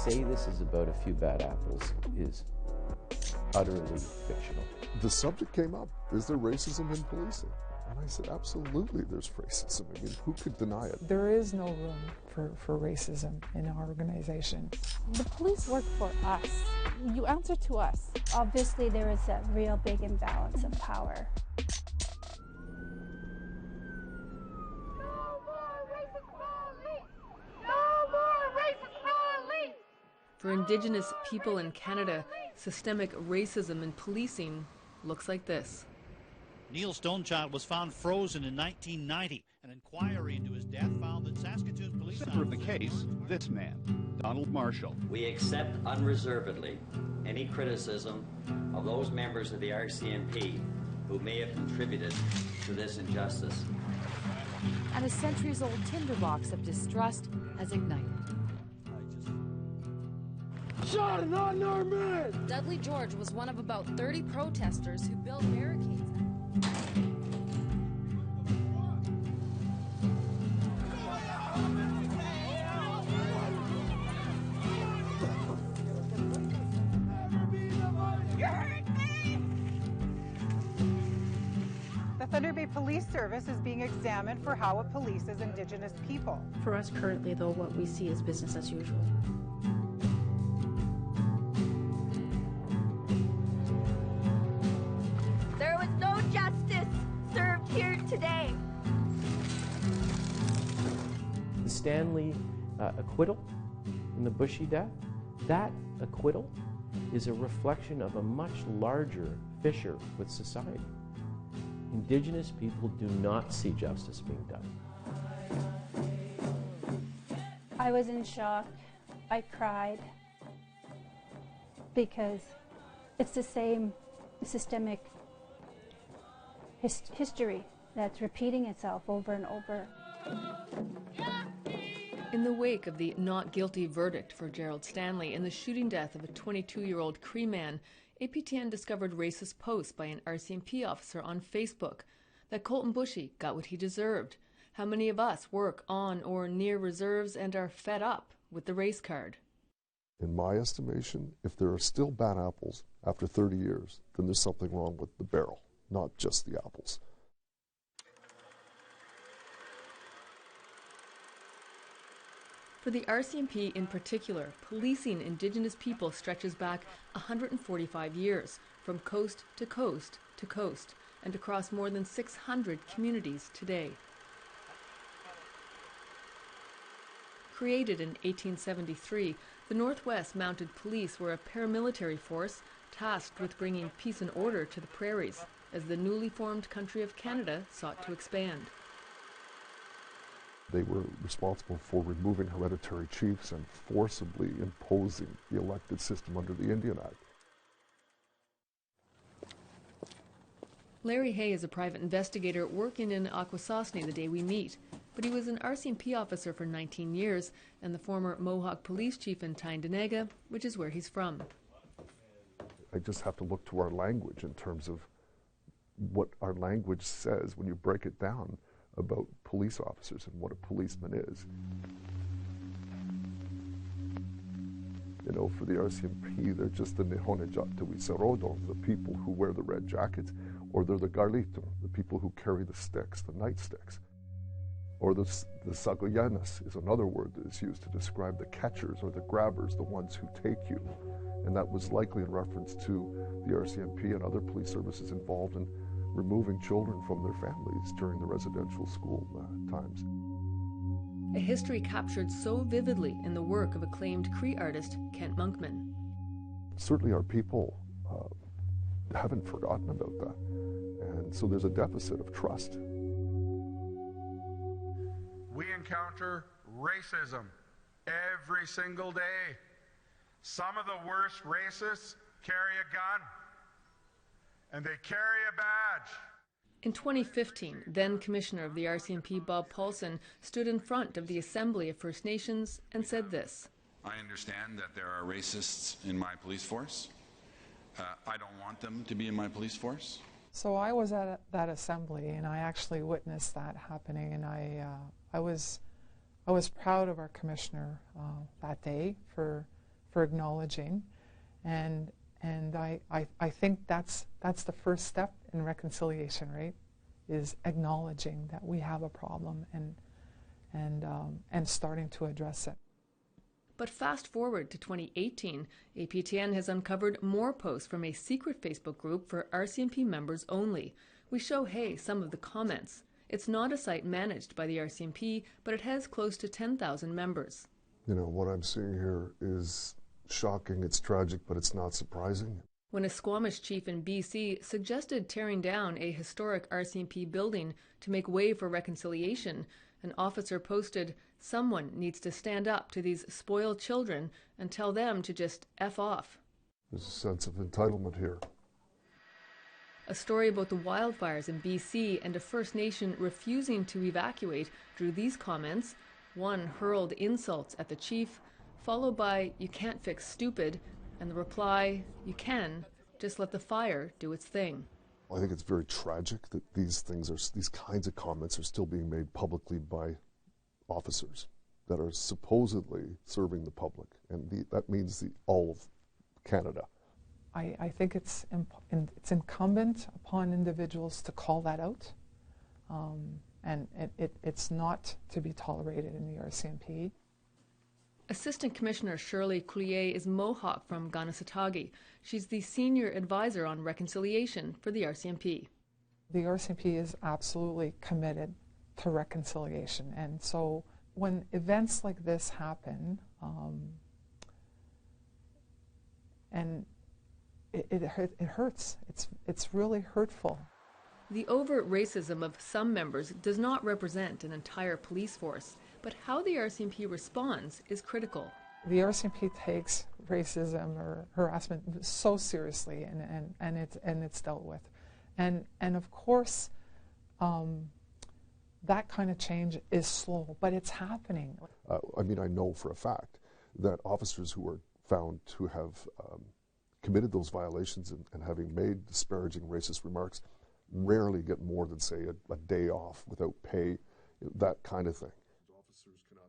say this is about a few bad apples is utterly fictional. The subject came up, is there racism in policing? And I said, absolutely there's racism. I mean, who could deny it? There is no room for racism in our organization. The police work for us. You answer to us. Obviously, there is a real big imbalance of power. For Indigenous people in Canada, systemic racism in policing looks like this. Neil Stonechild was found frozen in 1990. An inquiry into his death found that Saskatoon police... Center of the case, this man, Donald Marshall. We accept unreservedly any criticism of those members of the RCMP who may have contributed to this injustice. And a centuries-old tinderbox of distrust has ignited. Shot an unarmed man! Dudley George was one of about 30 protesters who built barricades. The Thunder Bay Police Service is being examined for how it polices Indigenous people. For us currently, though, what we see is business as usual. There was no justice served here today. The Stanley acquittal in the Bushy death, that acquittal is a reflection of a much larger fissure with society. Indigenous people do not see justice being done. I was in shock. I cried because it's the same systemic history that's repeating itself over and over. In the wake of the not guilty verdict for Gerald Stanley in the shooting death of a 22-year-old Cree man, APTN discovered racist posts by an RCMP officer on Facebook that Colton Bushy got what he deserved. How many of us work on or near reserves and are fed up with the race card? In my estimation, if there are still bad apples after 30 years, then there's something wrong with the barrel, not just the apples. For the RCMP in particular, policing Indigenous people stretches back 145 years, from coast to coast to coast, and across more than 600 communities today. Created in 1873, the Northwest Mounted Police were a paramilitary force tasked with bringing peace and order to the prairies, as the newly formed country of Canada sought to expand. They were responsible for removing hereditary chiefs and forcibly imposing the elected system under the Indian Act. Larry Hay is a private investigator working in Akwesasne the day we meet, but he was an RCMP officer for 19 years and the former Mohawk police chief in Tyendinaga, which is where he's from. I just have to look to our language in terms of what our language says when you break it down about police officers and what a policeman is. You know, for the RCMP, they're just the Nehonejat Wiserodo, the people who wear the red jackets, or they're the Garlito, the people who carry the sticks, the nightsticks. Or the Sagoyanas is another word that is used to describe the catchers or the grabbers, the ones who take you. And that was likely in reference to the RCMP and other police services involved in removing children from their families during the residential school times. A history captured so vividly in the work of acclaimed Cree artist Kent Monkman. Certainly our people haven't forgotten about that, and so there's a deficit of trust. We encounter racism every single day. Some of the worst racists carry a gun, and they carry a badge. In 2015, then Commissioner of the RCMP Bob Paulson stood in front of the Assembly of First Nations and said this. I understand that there are racists in my police force. I don't want them to be in my police force. So I was at that assembly and I actually witnessed that happening, and I was proud of our commissioner that day for for acknowledging, and I think that's the first step in reconciliation, right? Is acknowledging that we have a problem and starting to address it. But fast forward to 2018, APTN has uncovered more posts from a secret Facebook group for RCMP members only. We show Hay some of the comments. It's not a site managed by the RCMP, but it has close to 10,000 members. You know, what I'm seeing here is shocking, it's tragic, but it's not surprising. When a Squamish chief in BC suggested tearing down a historic RCMP building to make way for reconciliation, an officer posted, "Someone needs to stand up to these spoiled children and tell them to just F off." There's a sense of entitlement here. A story about the wildfires in BC and a First Nation refusing to evacuate drew these comments. One hurled insults at the chief, followed by, "You can't fix stupid," and the reply, "You can, just let the fire do its thing." I think it's very tragic that these kinds of comments are still being made publicly by officers that are supposedly serving the public, and that means all of Canada. I think it's incumbent upon individuals to call that out, and it's not to be tolerated in the RCMP. Assistant Commissioner Shirley Coulier is Mohawk from Ganasatagi. She's the senior advisor on reconciliation for the RCMP. The RCMP is absolutely committed to reconciliation, and so when events like this happen, and it hurts. It's really hurtful. The overt racism of some members does not represent an entire police force, but how the RCMP responds is critical. The RCMP takes racism or harassment so seriously, and it's dealt with, and of course, that kind of change is slow, but it's happening. I mean, I know for a fact that officers who are found to have committed those violations and having made disparaging racist remarks rarely get more than, say, a day off without pay, that kind of thing.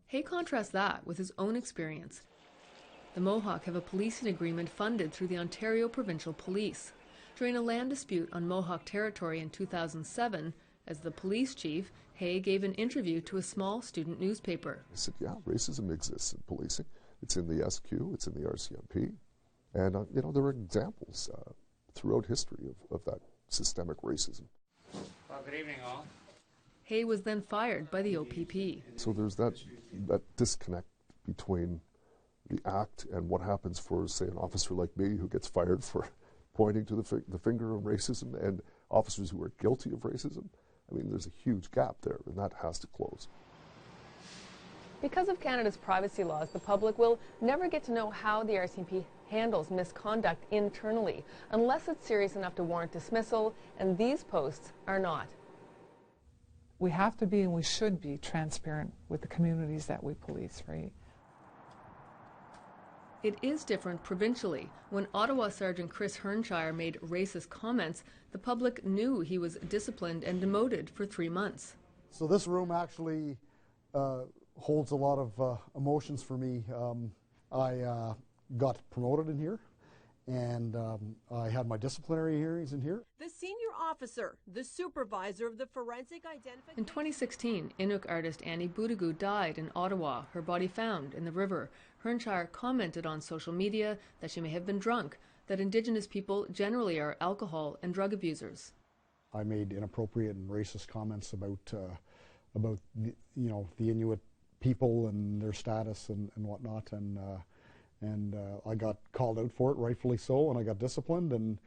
Hay contrasts that with his own experience. The Mohawk have a policing agreement funded through the Ontario Provincial Police. During a land dispute on Mohawk territory in 2007, as the police chief, Hay gave an interview to a small student newspaper. I said, yeah, racism exists in policing. It's in the SQ, it's in the RCMP. And, you know, there are examples throughout history of that systemic racism. Well, good evening, all. Hay was then fired by the OPP. So there's that disconnect between the act and what happens for, say, an officer like me who gets fired for pointing to the finger of racism, and officers who are guilty of racism. I mean, there's a huge gap there, and that has to close. Because of Canada's privacy laws, the public will never get to know how the RCMP handles misconduct internally, unless it's serious enough to warrant dismissal, and these posts are not. We have to be, and we should be, transparent with the communities that we police, right? It is different provincially. When Ottawa Sergeant Chris Hernshire made racist comments, the public knew he was disciplined and demoted for 3 months. So this room actually holds a lot of emotions for me. I got promoted in here, and I had my disciplinary hearings in here. The senior officer, the supervisor of the forensic identification. In 2016, Inuk artist Annie Boudagou died in Ottawa, her body found in the river. Hernshire commented on social media that she may have been drunk, that Indigenous people generally are alcohol and drug abusers. I made inappropriate and racist comments about the, the Inuit people and their status and whatnot, and I got called out for it, rightfully so, and I got disciplined, and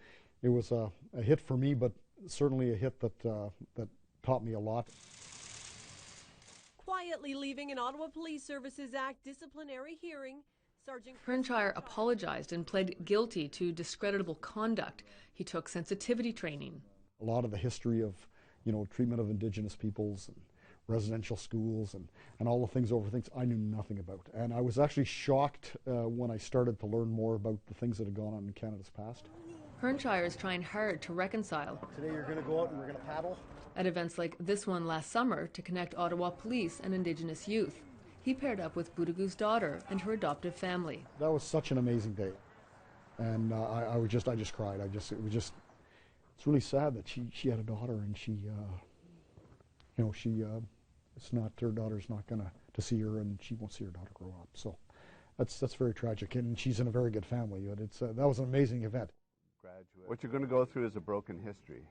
it was a hit for me, but certainly a hit that taught me a lot. Quietly leaving an Ottawa Police Services Act disciplinary hearing, Sergeant Hernshire apologized and pled guilty to discreditable conduct. He took sensitivity training. A lot of the history of, treatment of Indigenous peoples and residential schools and all the things I knew nothing about. And I was actually shocked when I started to learn more about the things that had gone on in Canada's past. Hernshire is trying hard to reconcile. Today you're going to go out and we're going to paddle. At events like this one last summer to connect Ottawa police and Indigenous youth. He paired up with Boudagou's daughter and her adoptive family. That was such an amazing day, and I just cried. It's really sad that she had a daughter, and it's not, her daughter's not gonna to see her, and she won't see her daughter grow up. So that's very tragic, and she's in a very good family. But that was an amazing event. What you're going to go through is a broken history.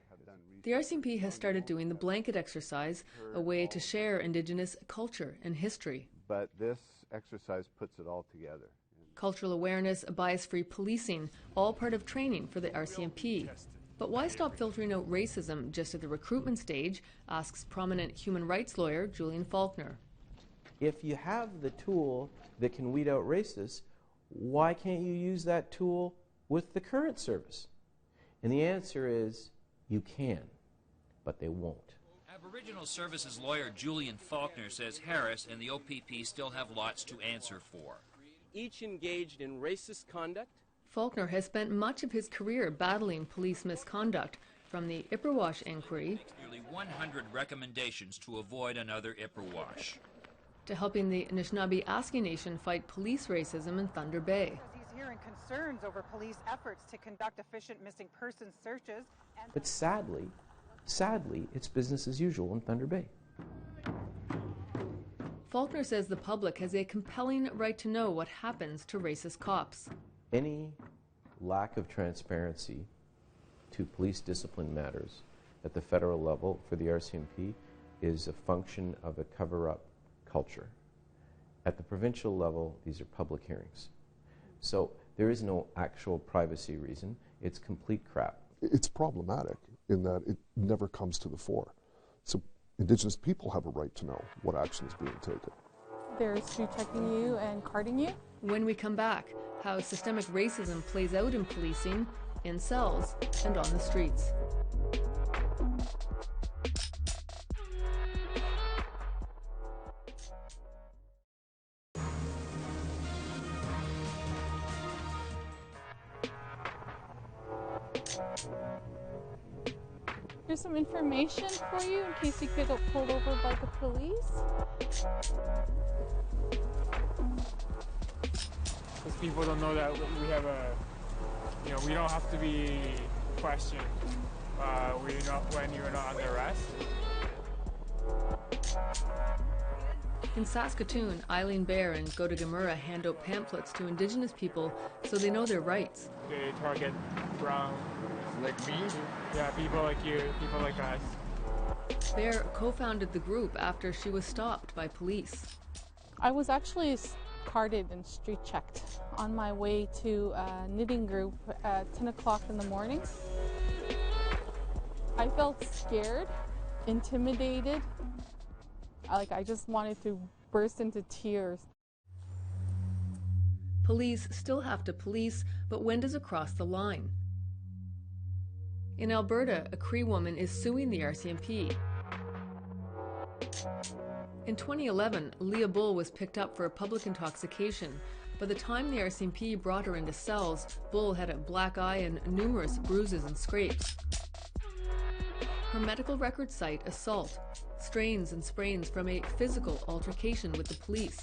The RCMP has started doing the blanket exercise, a way to share Indigenous culture and history. But this exercise puts it all together. Cultural awareness, bias-free policing, all part of training for the RCMP. But why stop filtering out racism just at the recruitment stage, asks prominent human rights lawyer Julian Faulkner. If you have the tool that can weed out racists, why can't you use that tool with the current service? And the answer is, you can, but they won't. Aboriginal Services lawyer Julian Faulkner says Harris and the OPP still have lots to answer for. Each engaged in racist conduct. Faulkner has spent much of his career battling police misconduct, from the Roache inquiry Nearly 100 recommendations to avoid another Roache, to helping the Anishinaabe-Aski Nation fight police racism in Thunder Bay. He's hearing concerns over police efforts to conduct efficient missing persons searches. But sadly, it's business as usual in Thunder Bay. Faulkner says the public has a compelling right to know what happens to racist cops. Any lack of transparency to police discipline matters at the federal level for the RCMP is a function of a cover-up culture. At the provincial level, these are public hearings. So there is no actual privacy reason. It's complete crap. It's problematic in that it never comes to the fore. So Indigenous people have a right to know what action is being taken. They're street checking you and carding you. When we come back, how systemic racism plays out in policing, in cells, and on the streets. Here's some information for you in case you get pulled over by the police. Because people don't know that we have we don't have to be questioned when you're not under arrest. In Saskatoon, Eileen Bear and Goda Gamura hand out pamphlets to Indigenous people so they know their rights. They target brown. Like me? Yeah, people like you, people like us. Bear co-founded the group after she was stopped by police. I was actually carded and street checked on my way to a knitting group at 10 o'clock in the morning. I felt scared, intimidated. I just wanted to burst into tears. Police still have to police, but when does it cross the line? In Alberta, a Cree woman is suing the RCMP. In 2011, Leah Bull was picked up for a public intoxication. By the time the RCMP brought her into cells, Bull had a black eye and numerous bruises and scrapes. Her medical records cite assault, strains and sprains from a physical altercation with the police.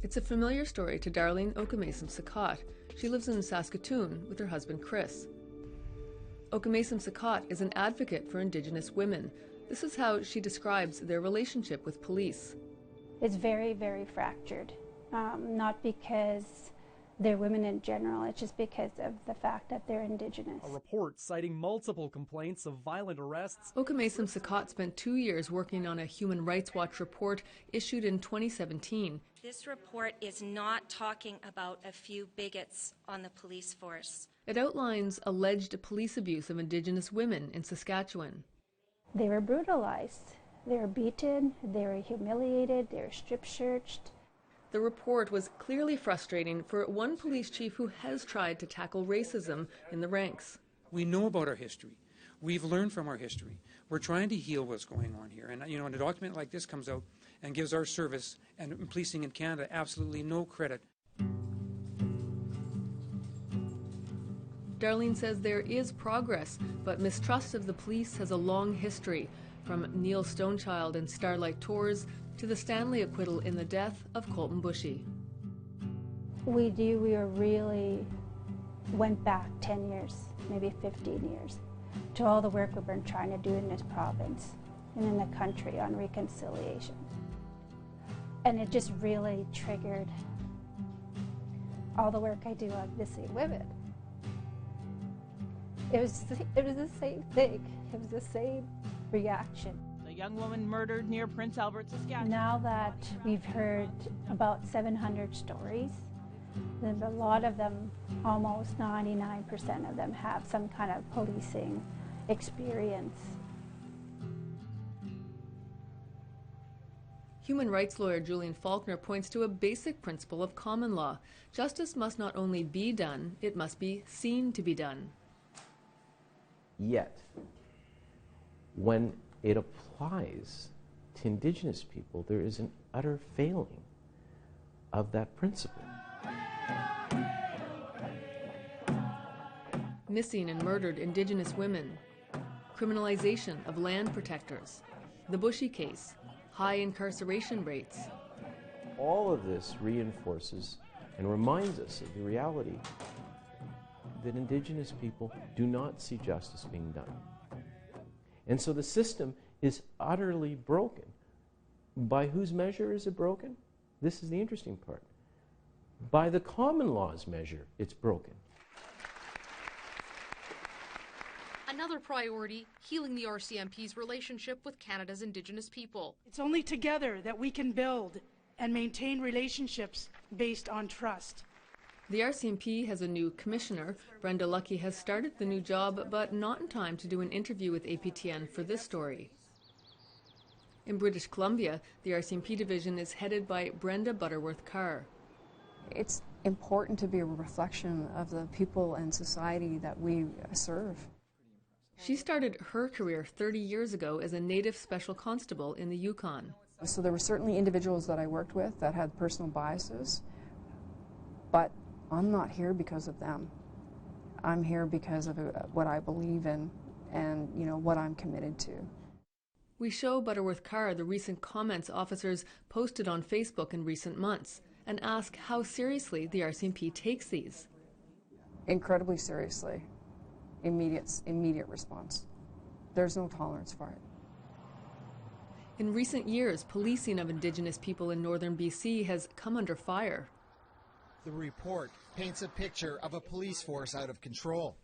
It's a familiar story to Darlene Okamasom-Sakot. She lives in Saskatoon with her husband Chris. Okamasom-Sakot is an advocate for Indigenous women. This is how she describes their relationship with police. It's very, very fractured. Not because they're women in general, it's just because of the fact that they're Indigenous. A report citing multiple complaints of violent arrests. Okamasom-Sakot spent 2 years working on a Human Rights Watch report issued in 2017. This report is not talking about a few bigots on the police force. It outlines alleged police abuse of Indigenous women in Saskatchewan. They were brutalized. They were beaten, they were humiliated, they were strip-searched. The report was clearly frustrating for one police chief who has tried to tackle racism in the ranks. We know about our history. We've learned from our history. We're trying to heal what's going on here. And, when a document like this comes out and gives our service and policing in Canada absolutely no credit. Darlene says there is progress, but mistrust of the police has a long history. from Neil Stonechild and Starlight Tours to the Stanley acquittal in the death of Colton Bushy. We really went back 10 years, maybe 15 years, to all the work we've been trying to do in this province and in the country on reconciliation. And it just really triggered all the work I do on missing women. It was the same thing. It was the same reaction. A young woman murdered near Prince Albert, Saskatchewan. Now that we've heard about 700 stories, then a lot of them, almost 99% of them, have some kind of policing experience. Human rights lawyer Julian Faulkner points to a basic principle of common law. Justice must not only be done, it must be seen to be done. Yet, when it applies to Indigenous people, there is an utter failing of that principle. Missing and murdered Indigenous women, criminalization of land protectors, the Bushy case, high incarceration rates. All of this reinforces and reminds us of the reality that Indigenous people do not see justice being done. And so the system is utterly broken. By whose measure is it broken? This is the interesting part. By the common law's measure, it's broken. Another priority, healing the RCMP's relationship with Canada's Indigenous people. It's only together that we can build and maintain relationships based on trust. The RCMP has a new commissioner. Brenda Lucky has started the new job, but not in time to do an interview with APTN for this story. In British Columbia, the RCMP division is headed by Brenda Butterworth-Carr. It's important to be a reflection of the people and society that we serve. She started her career 30 years ago as a Native Special Constable in the Yukon. So there were certainly individuals that I worked with that had personal biases, but I'm not here because of them. I'm here because of what I believe in and, what I'm committed to. We show Butterworth-Carr the recent comments officers posted on Facebook in recent months and ask how seriously the RCMP takes these. Incredibly seriously. Immediate response. There's no tolerance for it. In recent years, policing of Indigenous people in northern BC has come under fire. The report paints a picture of a police force out of control.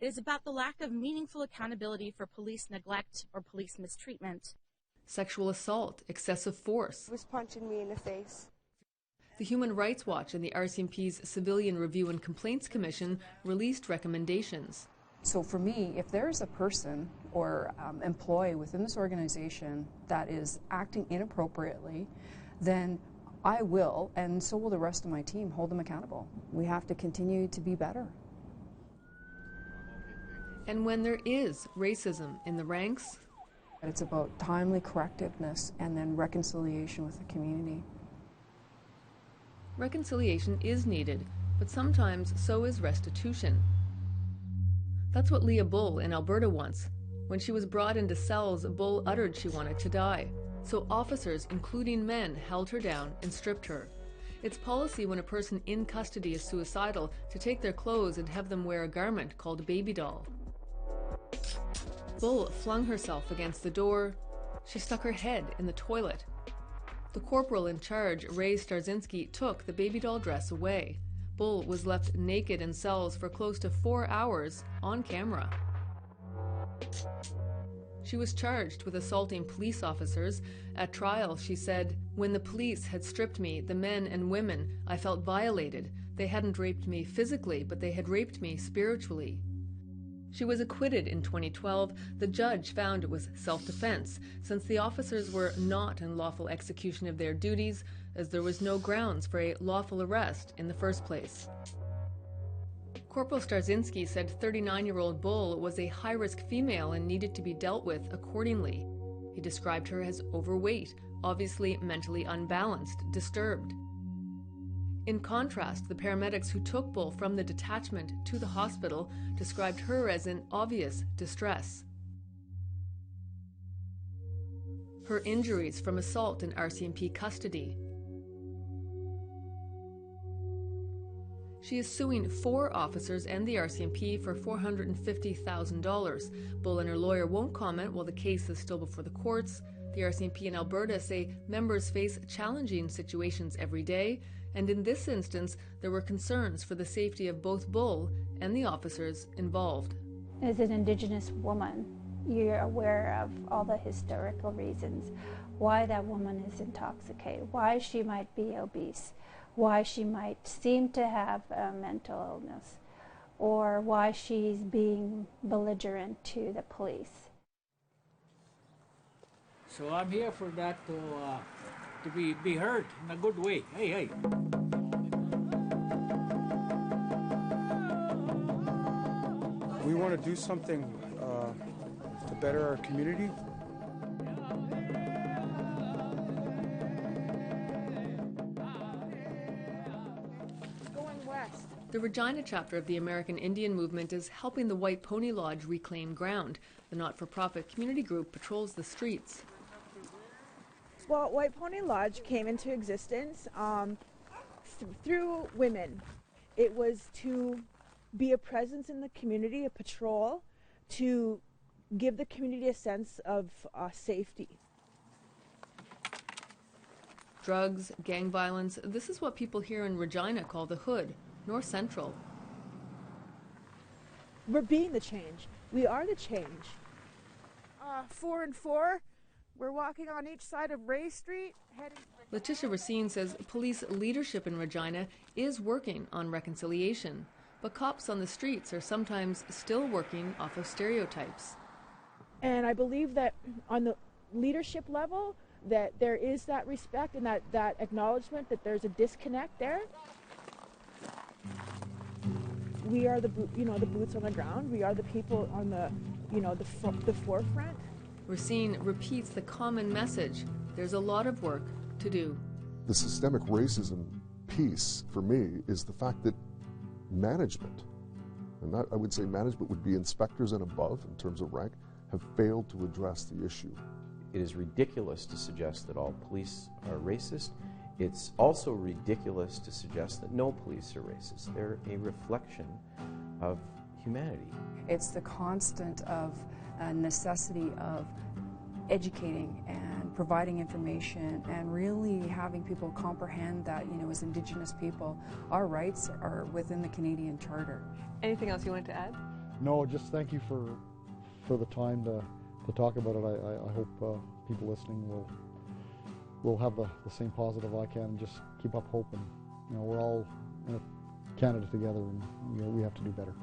It is about the lack of meaningful accountability for police neglect or police mistreatment. Sexual assault, excessive force. He was punching me in the face. The Human Rights Watch and the RCMP's Civilian Review and Complaints Commission released recommendations. So for me, if there's a person or employee within this organization that is acting inappropriately, then I will, and so will the rest of my team, hold them accountable. We have to continue to be better. And when there is racism in the ranks, it's about timely correctiveness and then reconciliation with the community. Reconciliation is needed, but sometimes so is restitution. That's what Leah Bull in Alberta wants. When she was brought into cells, Bull uttered she wanted to die. So officers, including men, held her down and stripped her. It's policy when a person in custody is suicidal to take their clothes and have them wear a garment called a baby doll. Bull flung herself against the door. She stuck her head in the toilet. The corporal in charge, Ray Starzinski, took the baby doll dress away. Bull was left naked in cells for close to 4 hours on camera. She was charged with assaulting police officers. At trial, she said, "When the police had stripped me, the men and women, I felt violated. They hadn't raped me physically, but they had raped me spiritually." She was acquitted in 2012. The judge found it was self-defense, since the officers were not in lawful execution of their duties, as there was no grounds for a lawful arrest in the first place. Corporal Starzinski said 39-year-old Bull was a high-risk female and needed to be dealt with accordingly. He described her as overweight, obviously mentally unbalanced, disturbed. In contrast, the paramedics who took Bull from the detachment to the hospital described her as in obvious distress. her injuries from assault in RCMP custody. She is suing 4 officers and the RCMP for $450,000. Bull and her lawyer won't comment while the case is still before the courts. The RCMP in Alberta say members face challenging situations every day, and in this instance, there were concerns for the safety of both Bull and the officers involved. As an Indigenous woman, you're aware of all the historical reasons why that woman is intoxicated, why she might be obese, why she might seem to have a mental illness, or why she's being belligerent to the police. So I'm here for that to be heard in a good way. Hey, hey. We want to do something to better our community. Going west. The Regina chapter of the American Indian Movement is helping the White Pony Lodge reclaim ground. The not-for-profit community group patrols the streets. Well, White Pony Lodge came into existence through women. It was to be a presence in the community, a patrol, to give the community a sense of safety. Drugs, gang violence, this is what people here in Regina call the Hood, North Central. We're being the change. We are the change. 4 and 4, we're walking on each side of Ray Street, heading... Letitia Racine says police leadership in Regina is working on reconciliation, but cops on the streets are sometimes still working off of stereotypes. And I believe that on the leadership level, that there is that respect and that acknowledgement that there's a disconnect there. We are the boots on the ground. We are the people on the forefront. Racine repeats the common message: there's a lot of work to do. The systemic racism piece for me is the fact that management, and that I would say management would be inspectors and above in terms of rank, have failed to address the issue. It is ridiculous to suggest that all police are racist. It's also ridiculous to suggest that no police are racist. They're a reflection of humanity. It's the constant of necessity of educating and providing information and really having people comprehend that, as Indigenous people, our rights are within the Canadian Charter. Anything else you wanted to add? No, just thank you for the time to talk about it. I hope people listening will have the same positive I can and just keep up hope. And we're all in Canada together, and we have to do better.